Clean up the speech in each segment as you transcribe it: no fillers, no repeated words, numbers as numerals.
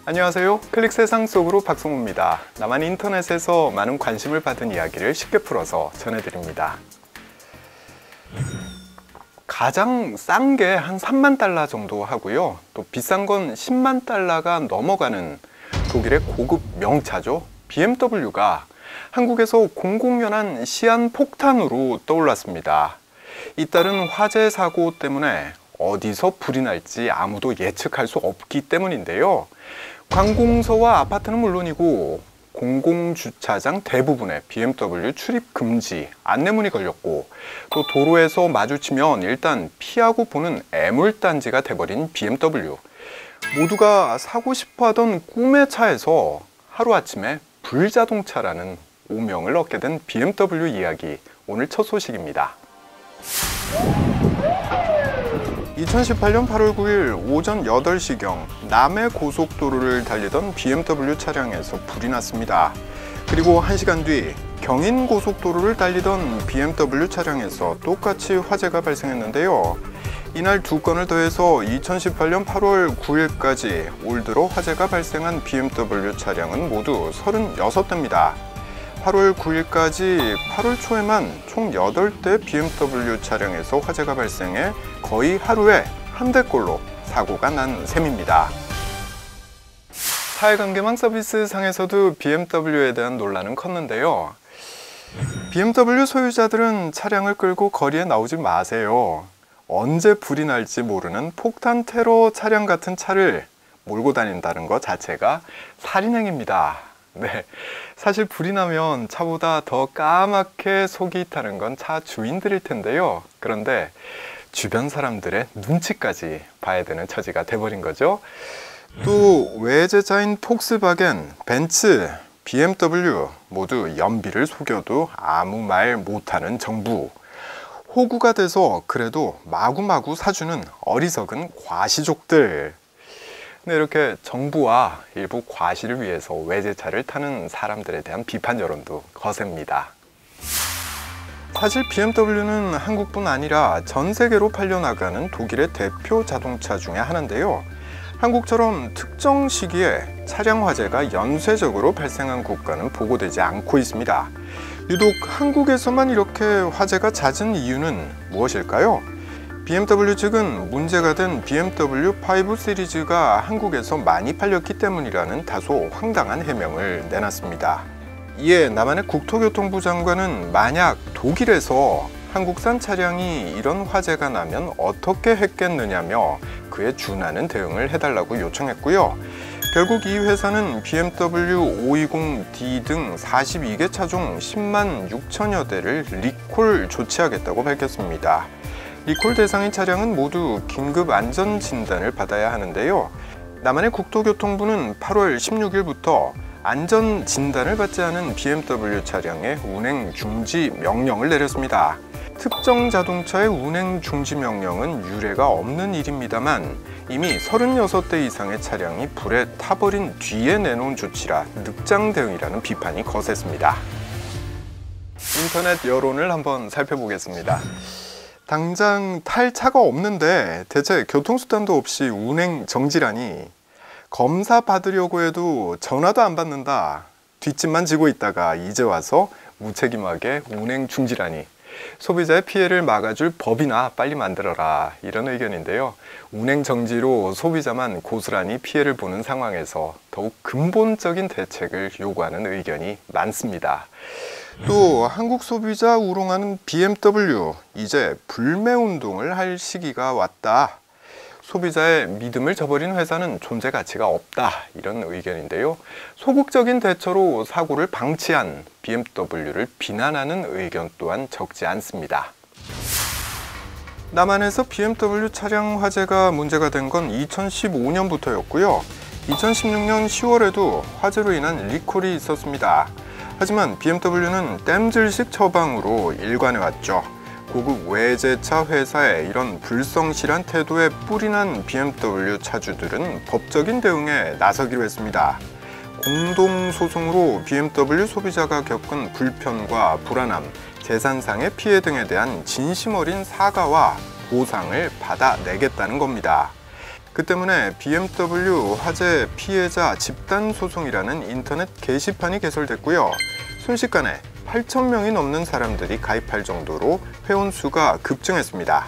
안녕하세요. 클릭 세상 속으로 박성우입니다. 나만 인터넷에서 많은 관심을 받은 이야기를 쉽게 풀어서 전해드립니다. 가장 싼 게 한 3만 달러 정도 하고요. 또 비싼 건 10만 달러가 넘어가는 독일의 고급 명차죠. BMW가 한국에서 공공연한 시한폭탄으로 떠올랐습니다. 잇따른 화재 사고 때문에 어디서 불이 날지 아무도 예측할 수 없기 때문인데요. 관공서와 아파트는 물론이고 공공주차장 대부분에 BMW 출입 금지 안내문이 걸렸고, 또 도로에서 마주치면 일단 피하고 보는 애물단지가 돼버린 BMW. 모두가 사고 싶어하던 꿈의 차에서 하루아침에 불자동차라는 오명을 얻게 된 BMW 이야기, 오늘 첫 소식입니다. 2018년 8월 9일 오전 8시경 남해 고속도로를 달리던 BMW 차량에서 불이 났습니다. 그리고 1시간 뒤 경인 고속도로를 달리던 BMW 차량에서 똑같이 화재가 발생했는데요. 이날 두 건을 더해서 2018년 8월 9일까지 올 들어 화재가 발생한 BMW 차량은 모두 36대입니다. 8월 9일까지 8월 초에만 총 8대 BMW 차량에서 화재가 발생해 거의 하루에 한 대꼴로 사고가 난 셈입니다. 사회관계망 서비스 상에서도 BMW에 대한 논란은 컸는데요. BMW 소유자들은 차량을 끌고 거리에 나오지 마세요. 언제 불이 날지 모르는 폭탄 테러 차량 같은 차를 몰고 다닌다는 것 자체가 살인행위입니다. 네, 사실 불이 나면 차보다 더 까맣게 속이 타는 건 차 주인들일 텐데요. 그런데 주변 사람들의 눈치까지 봐야 되는 처지가 돼버린 거죠. 또 외제차인 폭스바겐, 벤츠, BMW 모두 연비를 속여도 아무 말 못하는 정부. 호구가 돼서 그래도 마구마구 사주는 어리석은 과시족들. 네, 이렇게 정부와 일부 과시를 위해서 외제차를 타는 사람들에 대한 비판 여론도 거셉니다. 사실 BMW는 한국뿐 아니라 전 세계로 팔려나가는 독일의 대표 자동차 중에 하나인데요. 한국처럼 특정 시기에 차량 화재가 연쇄적으로 발생한 국가는 보고되지 않고 있습니다. 유독 한국에서만 이렇게 화재가 잦은 이유는 무엇일까요? BMW 측은 문제가 된 BMW 5 시리즈가 한국에서 많이 팔렸기 때문이라는 다소 황당한 해명을 내놨습니다. 이에 남한의 국토교통부 장관은 만약 독일에서 한국산 차량이 이런 화재가 나면 어떻게 했겠느냐며 그에 준하는 대응을 해달라고 요청했고요. 결국 이 회사는 BMW 520D 등 42개 차종 10만 6천여 대를 리콜 조치하겠다고 밝혔습니다. 리콜 대상인 차량은 모두 긴급 안전 진단을 받아야 하는데요. 남한의 국토교통부는 8월 16일부터 안전 진단을 받지 않은 BMW 차량의 운행 중지 명령을 내렸습니다. 특정 자동차의 운행 중지 명령은 유례가 없는 일입니다만 이미 36대 이상의 차량이 불에 타버린 뒤에 내놓은 조치라 늑장 대응이라는 비판이 거셌습니다. 인터넷 여론을 한번 살펴보겠습니다. 당장 탈 차가 없는데 대체 교통수단도 없이 운행 정지라니, 검사 받으려고 해도 전화도 안 받는다, 뒷짐만 지고 있다가 이제 와서 무책임하게 운행 중지라니, 소비자의 피해를 막아줄 법이나 빨리 만들어라, 이런 의견인데요. 운행 정지로 소비자만 고스란히 피해를 보는 상황에서 더욱 근본적인 대책을 요구하는 의견이 많습니다. 또 한국 소비자 우롱하는 BMW, 이제 불매운동을 할 시기가 왔다. 소비자의 믿음을 저버린 회사는 존재 가치가 없다, 이런 의견인데요. 소극적인 대처로 사고를 방치한 BMW를 비난하는 의견 또한 적지 않습니다. 남한에서 BMW 차량 화재가 문제가 된 건 2015년부터였고요. 2016년 10월에도 화재로 인한 리콜이 있었습니다. 하지만 BMW는 땜질식 처방으로 일관해왔죠. 고급 외제차 회사의 이런 불성실한 태도에 뿔이 난 BMW 차주들은 법적인 대응에 나서기로 했습니다. 공동소송으로 BMW 소비자가 겪은 불편과 불안함, 재산상의 피해 등에 대한 진심 어린 사과와 보상을 받아내겠다는 겁니다. 그 때문에 BMW 화재 피해자 집단 소송이라는 인터넷 게시판이 개설됐고요. 순식간에 8,000명이 넘는 사람들이 가입할 정도로 회원 수가 급증했습니다.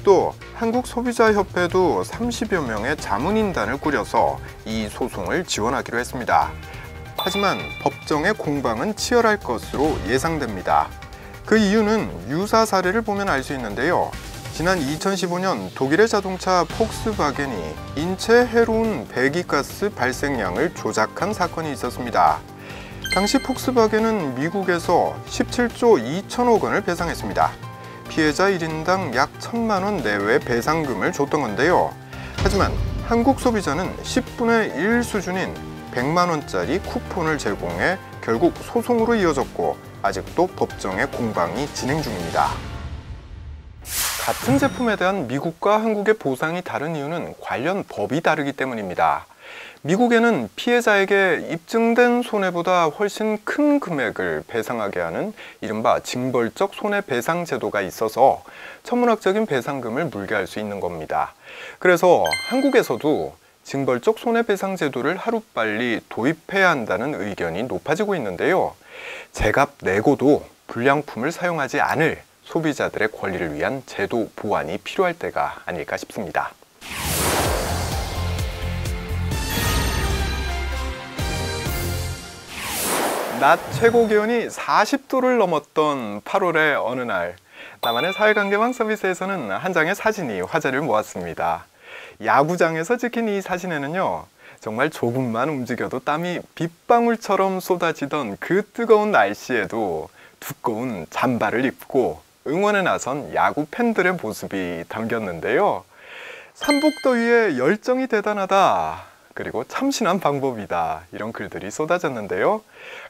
또 한국소비자협회도 30여 명의 자문인단을 꾸려서 이 소송을 지원하기로 했습니다. 하지만 법정의 공방은 치열할 것으로 예상됩니다. 그 이유는 유사 사례를 보면 알 수 있는데요. 지난 2015년 독일의 자동차 폭스바겐이 인체에 해로운 배기가스 발생량을 조작한 사건이 있었습니다. 당시 폭스바겐은 미국에서 17조 2천억 원을 배상했습니다. 피해자 1인당 약 1,000만 원 내외 배상금을 줬던 건데요. 하지만 한국 소비자는 10분의 1 수준인 100만 원짜리 쿠폰을 제공해 결국 소송으로 이어졌고 아직도 법정의 공방이 진행 중입니다. 같은 제품에 대한 미국과 한국의 보상이 다른 이유는 관련 법이 다르기 때문입니다. 미국에는 피해자에게 입증된 손해보다 훨씬 큰 금액을 배상하게 하는 이른바 징벌적 손해배상 제도가 있어서 천문학적인 배상금을 물게 할 수 있는 겁니다. 그래서 한국에서도 징벌적 손해배상 제도를 하루빨리 도입해야 한다는 의견이 높아지고 있는데요. 제값 내고도 불량품을 사용하지 않을 소비자들의 권리를 위한 제도 보완이 필요할 때가 아닐까 싶습니다. 낮 최고 기온이 40도를 넘었던 8월의 어느 날, 나만의 사회관계망 서비스에서는 한 장의 사진이 화제를 모았습니다. 야구장에서 찍힌 이 사진에는요, 정말 조금만 움직여도 땀이 빗방울처럼 쏟아지던 그 뜨거운 날씨에도 두꺼운 잠바를 입고 응원에 나선 야구 팬들의 모습이 담겼는데요. 삼복더위에 열정이 대단하다, 그리고 참신한 방법이다, 이런 글들이 쏟아졌는데요.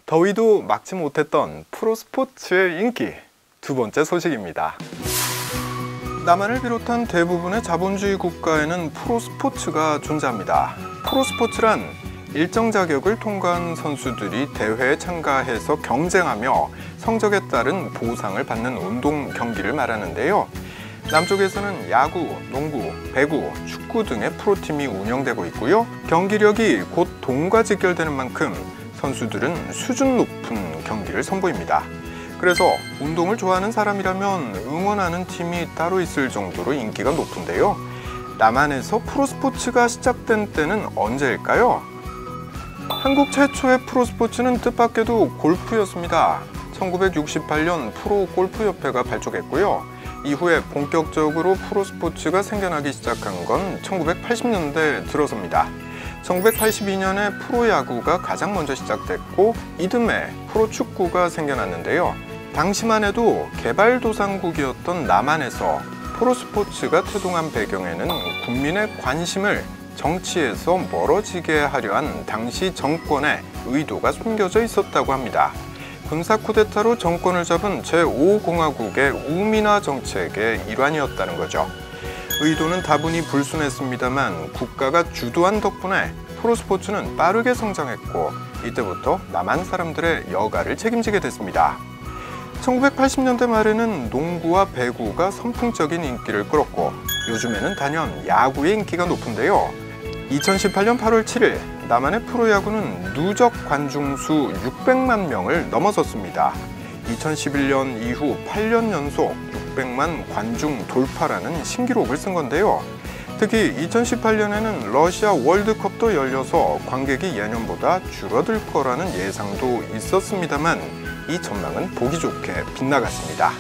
더위도 막지 못했던 프로스포츠의 인기, 두 번째 소식입니다. 남한을 비롯한 대부분의 자본주의 국가에는 프로스포츠가 존재합니다. 프로스포츠란 일정 자격을 통과한 선수들이 대회에 참가해서 경쟁하며 성적에 따른 보상을 받는 운동 경기를 말하는데요. 남쪽에서는 야구, 농구, 배구, 축구 등의 프로팀이 운영되고 있고요. 경기력이 곧 동과 직결되는 만큼 선수들은 수준 높은 경기를 선보입니다. 그래서 운동을 좋아하는 사람이라면 응원하는 팀이 따로 있을 정도로 인기가 높은데요. 남한에서 프로스포츠가 시작된 때는 언제일까요? 한국 최초의 프로스포츠는 뜻밖에도 골프였습니다. 1968년 프로골프협회가 발족했고요. 이후에 본격적으로 프로스포츠가 생겨나기 시작한 건 1980년대 들어서입니다. 1982년에 프로야구가 가장 먼저 시작됐고 이듬해 프로축구가 생겨났는데요. 당시만 해도 개발도상국이었던 남한에서 프로스포츠가 태동한 배경에는 국민의 관심을 정치에서 멀어지게 하려 한 당시 정권의 의도가 숨겨져 있었다고 합니다. 군사 쿠데타로 정권을 잡은 제5공화국의 우민화 정책의 일환이었다는 거죠. 의도는 다분히 불순했습니다만 국가가 주도한 덕분에 프로스포츠는 빠르게 성장했고 이때부터 남한 사람들의 여가를 책임지게 됐습니다. 1980년대 말에는 농구와 배구가 선풍적인 인기를 끌었고 요즘에는 단연 야구의 인기가 높은데요. 2018년 8월 7일 남한의 프로야구는 누적 관중수 600만 명을 넘어섰습니다. 2011년 이후 8년 연속 600만 관중 돌파라는 신기록을 쓴 건데요. 특히 2018년에는 러시아 월드컵도 열려서 관객이 예년보다 줄어들 거라는 예상도 있었습니다만 이 전망은 보기 좋게 빗나갔습니다.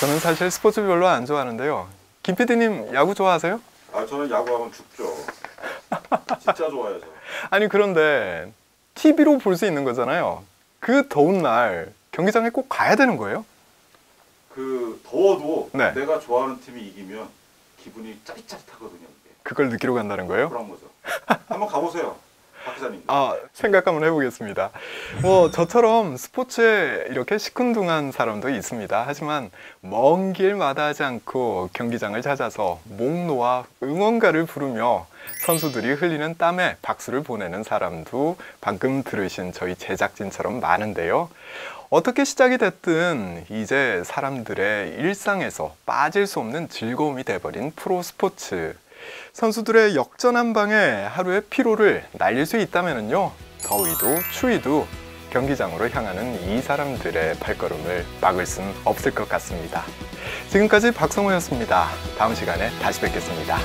저는 사실 스포츠 별로 안 좋아하는데요. 김 PD님 야구 좋아하세요? 저는 야구하면 죽죠. 진짜 좋아해서. 아니 그런데 TV로 볼 수 있는 거잖아요. 그 더운 날 경기장에 꼭 가야 되는 거예요? 그 더워도 네. 내가 좋아하는 팀이 이기면 기분이 짜릿짜릿하거든요. 이게. 그걸 느끼러 간다는 거예요? 그런 거죠. 한번 가보세요. 박 기자님. 생각 한번 해보겠습니다. 저처럼 스포츠에 이렇게 시큰둥한 사람도 있습니다. 하지만 먼 길 마다하지 않고 경기장을 찾아서 목 놓아 응원가를 부르며 선수들이 흘리는 땀에 박수를 보내는 사람도 방금 들으신 저희 제작진처럼 많은데요. 어떻게 시작이 됐든 이제 사람들의 일상에서 빠질 수 없는 즐거움이 돼버린 프로스포츠. 선수들의 역전 한 방에 하루의 피로를 날릴 수 있다면요, 더위도 추위도 경기장으로 향하는 이 사람들의 발걸음을 막을 수는 없을 것 같습니다. 지금까지 박성호였습니다. 다음 시간에 다시 뵙겠습니다.